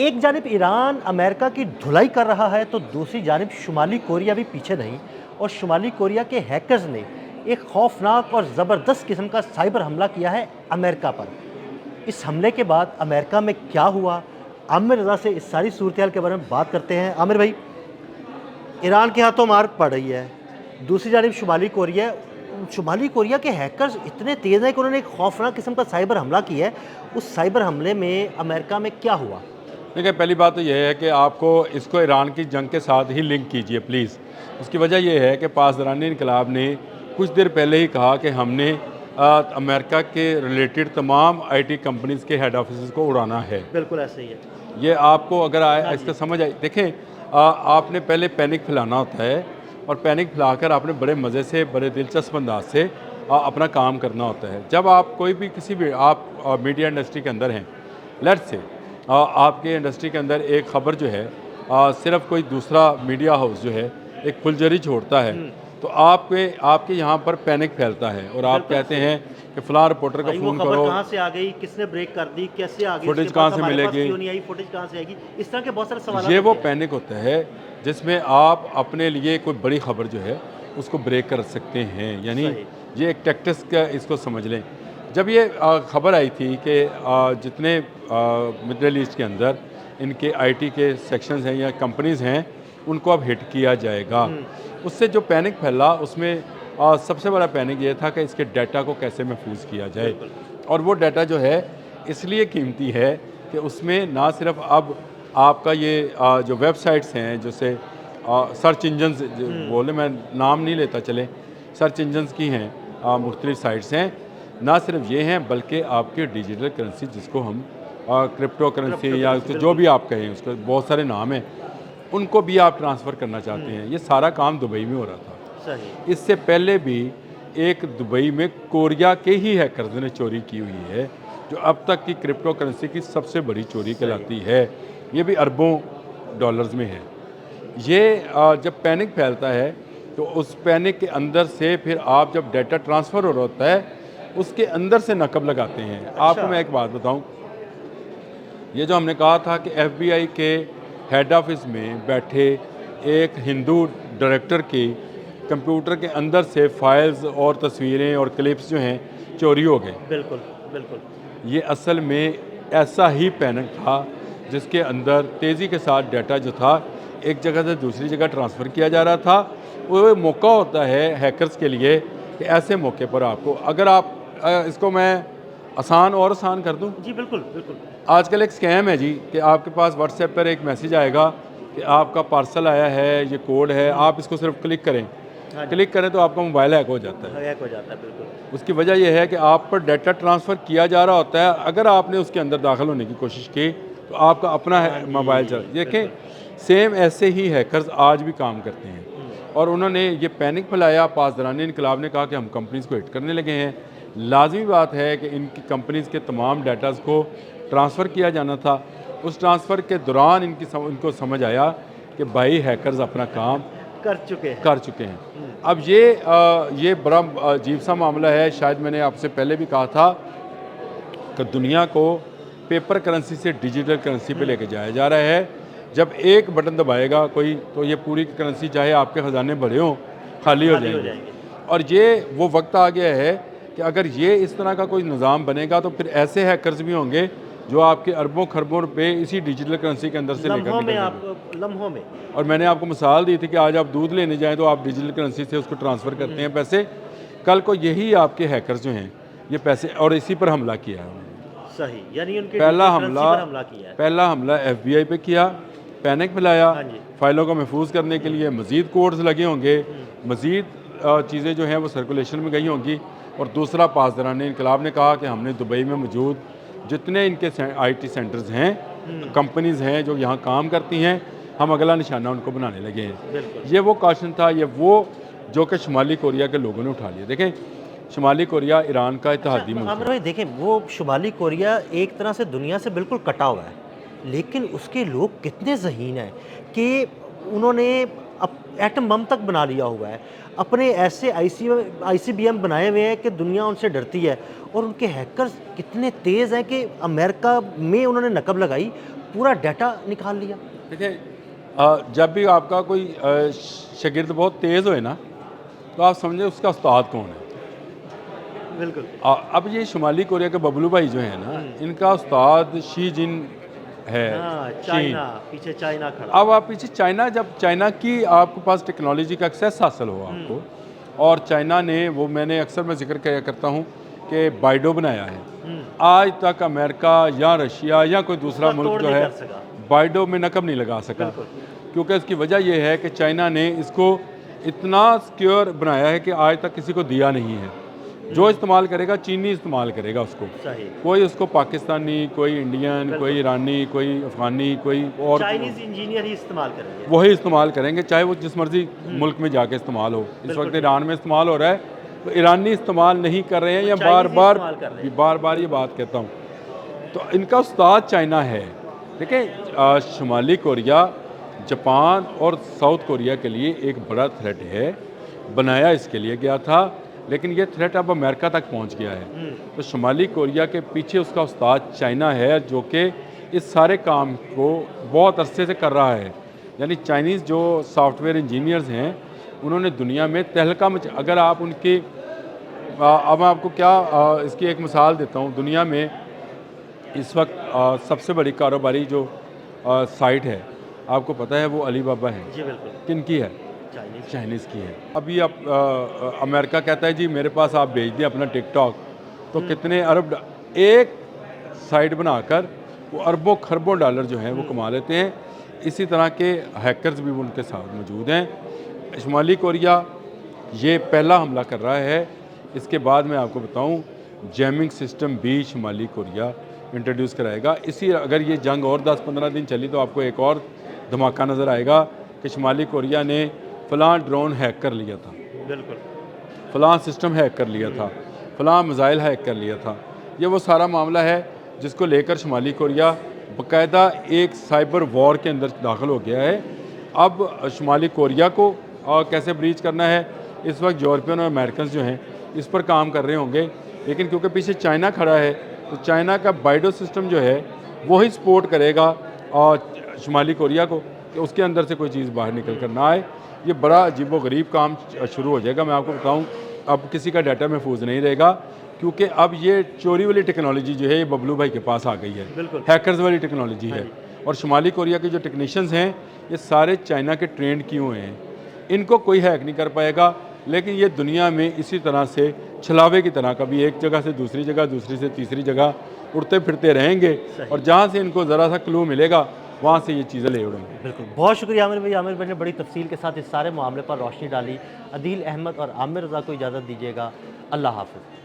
एक जानिब Iran America की धुलाई कर रहा है तो दूसरी जानिब शुमाली कोरिया भी पीछे नहीं और शुमाली कोरिया के हैकर्स ने एक खौफनाक और ज़बरदस्त किस्म का साइबर हमला किया है अमेरिका पर। इस हमले के बाद अमेरिका में क्या हुआ, आमिर रज़ा से इस सारी सूरत के बारे में बात करते हैं। आमिर भाई, ईरान के हाथों मार पड़ रही है, दूसरी जानिब शुमाली कोरिया के हैकर्स इतने तेज़ हैं कि उन्होंने एक खौफनाक किस्म का साइबर हमला किया है। उस साइबर हमले में अमेरिका में क्या हुआ? देखिए, पहली बात तो यह है कि आपको इसको ईरान की जंग के साथ ही लिंक कीजिए प्लीज़। उसकी वजह यह है कि पासदारानी इनकलाब ने कुछ देर पहले ही कहा कि हमने अमेरिका के रिलेटेड तमाम आईटी कंपनीज़ के हेड ऑफिस को उड़ाना है। बिल्कुल ऐसे ही है। ये आपको अगर आए इसका समझ आए, देखें, आपने पहले पैनिक फैलाना होता है और पैनिक फैलाकर आपने बड़े मज़े से, बड़े दिलचस्प अंदाज से अपना काम करना होता है। जब आप कोई भी किसी भी आप मीडिया इंडस्ट्री के अंदर हैं, लेट्स से आपके इंडस्ट्री के अंदर एक ख़बर जो है सिर्फ कोई दूसरा मीडिया हाउस जो है एक फुलझड़ी छोड़ता है तो आपके यहाँ पर पैनिक फैलता है और आप कहते हैं कि फ़लाँ रिपोर्टर का फ़ोन करो, कहाँ से आ गई, किसने ब्रेक कर दी, कैसे आ गई, फुटेज कहाँ से मिलेगी, क्यों नहीं आई, फुटेज कहाँ से आएगी, इस तरह के बहुत सारे सवाल। ये वो पैनिक होता है जिसमें आप अपने लिए कोई बड़ी ख़बर जो है उसको ब्रेक कर सकते हैं। यानी ये एक टैक्टिक्स का इसको समझ लें। जब ये ख़बर आई थी कि जितने मिडल ईस्ट के अंदर इनके आईटी के सेक्शंस हैं या कंपनीज़ हैं उनको अब हिट किया जाएगा, उससे जो पैनिक फैला उसमें सबसे बड़ा पैनिक ये था कि इसके डाटा को कैसे महफूज किया जाए। और वो डाटा जो है इसलिए कीमती है कि उसमें ना सिर्फ अब आपका ये जो वेबसाइट्स हैं, जैसे सर्च इंजन्स बोले, मैं नाम नहीं लेता, चले सर्च इंजन्स की हैं, मुख्तलिफ साइट्स हैं, ना सिर्फ ये हैं बल्कि आपके डिजिटल करेंसी जिसको हम क्रिप्टो करेंसी या जो भी आप कहें, उसके बहुत सारे नाम हैं, उनको भी आप ट्रांसफ़र करना चाहते हैं। ये सारा काम दुबई में हो रहा था। सही। इससे पहले भी एक दुबई में कोरिया के ही हैकर्स ने चोरी की हुई है जो अब तक की क्रिप्टो करेंसी की सबसे बड़ी चोरी कहलाती है। ये भी अरबों डॉलर्स में है। ये जब पैनिक फैलता है तो उस पैनिक के अंदर से फिर आप जब डाटा ट्रांसफ़र हो रहा होता है उसके अंदर से नकब लगाते हैं। अच्छा। आपको मैं एक बात बताऊं, ये जो हमने कहा था कि FBI के हेड ऑफिस में बैठे एक हिंदू डायरेक्टर के कंप्यूटर के अंदर से फाइल्स और तस्वीरें और क्लिप्स जो हैं चोरी हो गए। बिल्कुल बिल्कुल। ये असल में ऐसा ही पैनिक था जिसके अंदर तेज़ी के साथ डाटा जो था एक जगह से दूसरी जगह ट्रांसफ़र किया जा रहा था। वो मौका होता है हैकर्स के लिए कि ऐसे मौके पर आपको, अगर आप इसको मैं आसान कर दूं, जी बिल्कुल बिल्कुल। आजकल एक स्कैम है जी कि आपके पास व्हाट्सएप पर एक मैसेज आएगा कि आपका पार्सल आया है, ये कोड है, आप इसको सिर्फ क्लिक करें। क्लिक करें तो आपका मोबाइल हैक हो जाता है। हैक हो जाता है, बिल्कुल। उसकी वजह यह है कि आप पर डाटा ट्रांसफ़र किया जा रहा होता है, अगर आपने उसके अंदर दाखिल होने की कोशिश की तो आपका अपना मोबाइल चल, देखें सेम ऐसे ही हैकर्स आज भी काम करते हैं। और उन्होंने ये पैनिक फैलाया। पासदारानी इनकलाब ने कहा कि हम कंपनीज़ को हिट करने लगे हैं। लाजमी बात है कि इनकी कंपनीज़ के तमाम डाटाज़ को ट्रांसफ़र किया जाना था। उस ट्रांसफ़र के दौरान इनको समझ आया कि भाई हैकर्स अपना काम कर चुके हैं। अब ये बड़ा अजीब सा मामला है। शायद मैंने आपसे पहले भी कहा था कि दुनिया को पेपर करेंसी से डिजिटल करेंसी पे लेके जाया जा रहा है। जब एक बटन दबाएगा कोई तो ये पूरी करेंसी, चाहे आपके ख़जाने भरे हों, खाली हो जाएंगे। और ये वो वक्त आ गया है कि अगर ये इस तरह का कोई निज़ाम बनेगा तो फिर ऐसे हैकर्स भी होंगे जो आपके अरबों खरबों रुपए इसी डिजिटल करेंसी के अंदर से लम्हों में। और मैंने आपको मिसाल दी थी कि आज आप दूध लेने जाएं तो आप डिजिटल करेंसी से उसको ट्रांसफ़र करते हैं पैसे। कल को यही आपके हैकर्स जो हैं ये पैसे, और इसी पर हमला किया है। सही, यानी उनके पहला हमला FBI पे किया, पैनिक फैलाया। फाइलों को महफूज करने के लिए मज़ीद कोड्स लगे होंगे, मज़ीद चीज़ें जो हैं वो सर्कुलेशन में गई होंगी। और दूसरा, पासदारानी इनकलाब ने कहा कि हमने दुबई में मौजूद जितने इनके IT सेंटर्स हैं, कंपनीज़ हैं जो यहाँ काम करती हैं, हम अगला निशाना उनको बनाने लगे हैं। ये वो कॉशन था, ये वो जो कि शुमाली कोरिया के लोगों ने उठा लिया। देखें, शुमाली कोरिया ईरान का इत्तेहादी मुल्क है। भाई देखें, वो शुमाली कोरिया एक तरह से दुनिया से बिल्कुल कटा हुआ है, लेकिन उसके लोग कितने ज़हीन हैं कि उन्होंने एटम बम तक बना लिया हुआ है। अपने ऐसे ICBM बनाए हुए हैं कि दुनिया उनसे डरती है। और उनके हैकर्स कितने तेज़ हैं कि अमेरिका में उन्होंने नकब लगाई, पूरा डाटा निकाल लिया। देखिए, जब भी आपका कोई शागिर्द बहुत तेज़ होए ना, तो आप समझे उसका उस्ताद कौन है। बिल्कुल। अब ये शुमाली कोरिया के बबलू भाई जो हैं ना, इनका उस्ताद शी जिन है, हाँ, चीन। चाइना, पीछे चाइना खड़ा। अब आप पीछे चाइना, जब चाइना की आपके पास टेक्नोलॉजी का एक्सेस हासिल हो आपको, और चाइना ने वो, मैंने अक्सर मैं जिक्र किया करता हूँ कि बाइडो बनाया है। आज तक अमेरिका या रशिया या कोई दूसरा उसका मुल्क तोड़ जो नहीं है कर सका। बाइडो में नकब नहीं लगा सका। बिल्कुल। क्योंकि इसकी वजह यह है कि चाइना ने इसको इतना सिक्योर बनाया है कि आज तक किसी को दिया नहीं है। जो इस्तेमाल करेगा चीनी इस्तेमाल करेगा उसको, सही। कोई उसको पाकिस्तानी, कोई इंडियन, कोई ईरानी, कोई अफगानी, कोई और चाइनीज इंजीनियर ही इस्तेमाल करेंगे। वही इस्तेमाल करेंगे, चाहे वो जिस मर्जी मुल्क में जाके इस्तेमाल हो। इस बिल्कुल वक्त ईरान में इस्तेमाल हो रहा है, तो ईरानी इस्तेमाल नहीं कर रहे हैं, या चाइनीज़ बार ही बार इस्तेमाल कर रहे हैं। बार बार ये बात कहता हूँ। तो इनका उस्ताद चाइना है। देखिए, शुमाली कोरिया जापान और साउथ कोरिया के लिए एक बड़ा थ्रेट है, बनाया इसके लिए गया था, लेकिन ये थ्रेट अब अमेरिका तक पहुंच गया है। तो शुमाली कोरिया के पीछे उसका उस्ताद चाइना है, जो कि इस सारे काम को बहुत अरसे से कर रहा है। यानी चाइनीज़ जो सॉफ्टवेयर इंजीनियर्स हैं, उन्होंने दुनिया में तहलका अगर आप उनकी अब मैं आपको क्या इसकी एक मिसाल देता हूँ। दुनिया में इस वक्त सबसे बड़ी कारोबारी जो साइट है, आपको पता है, वो अली बाबा है। जी बिल्कुल। किन की है? चाइनीज। चाइनीज़ की है। अभी आप अमेरिका कहता है जी मेरे पास आप भेज दें अपना टिकटॉक, तो कितने अरब एक साइट बनाकर वो अरबों खरबों डॉलर जो हैं वो कमा लेते हैं। इसी तरह के हैकर्स भी उनके साथ मौजूद हैं। शुमाली कोरिया ये पहला हमला कर रहा है। इसके बाद मैं आपको बताऊं, जैमिंग सिस्टम भी शुमाली कोरिया इंट्रोड्यूस कराएगा। इसी अगर ये जंग और 10-15 दिन चली तो आपको एक और धमाका नज़र आएगा कि शुमाली कोरिया ने फ़लाँ ड्रोन हैक कर लिया था, बिल्कुल। फ़लाँ सिस्टम हैक कर लिया था, फ़लाँ मिज़ाइल हैक कर लिया था। ये वो सारा मामला है जिसको लेकर शुमाली कोरिया बाकायदा एक साइबर वॉर के अंदर दाखिल हो गया है। अब शुमाली कोरिया को कैसे ब्रीच करना है, इस वक्त यूरोपियन और अमेरिकन जो हैं इस पर काम कर रहे होंगे, लेकिन क्योंकि पीछे चाइना खड़ा है, तो चाइना का बाइडो सिस्टम जो है वही सपोर्ट करेगा और शुमाली कोरिया को, कि उसके अंदर से कोई चीज़ बाहर निकल कर ना आए। ये बड़ा अजीबोगरीब काम शुरू हो जाएगा। मैं आपको बताऊं, अब किसी का डाटा महफूज नहीं रहेगा, क्योंकि अब ये चोरी वाली टेक्नोलॉजी जो है ये बबलू भाई के पास आ गई है। बिल्कुल। हैकर्स वाली टेक्नोलॉजी है। और शुमाली कोरिया के जो टेक्नीशियंस हैं ये सारे चाइना के ट्रेंड किए हुए हैं। इनको कोई हैक नहीं कर पाएगा, लेकिन ये दुनिया में इसी तरह से छलावे की तरह कभी एक जगह से दूसरी जगह, दूसरी से तीसरी जगह उड़ते फिरते रहेंगे, और जहाँ से इनको ज़रा सा क्लू मिलेगा वहाँ से ये चीज़ें ले उड़ेंगे। बिल्कुल, बहुत शुक्रिया आमिर भाई। आमिर भाई ने बड़ी तफसील के साथ इस सारे मामले पर रोशनी डाली। अदील अहमद और आमिर रज़ा को इजाज़त दीजिएगा। अल्लाह हाफ़िज़।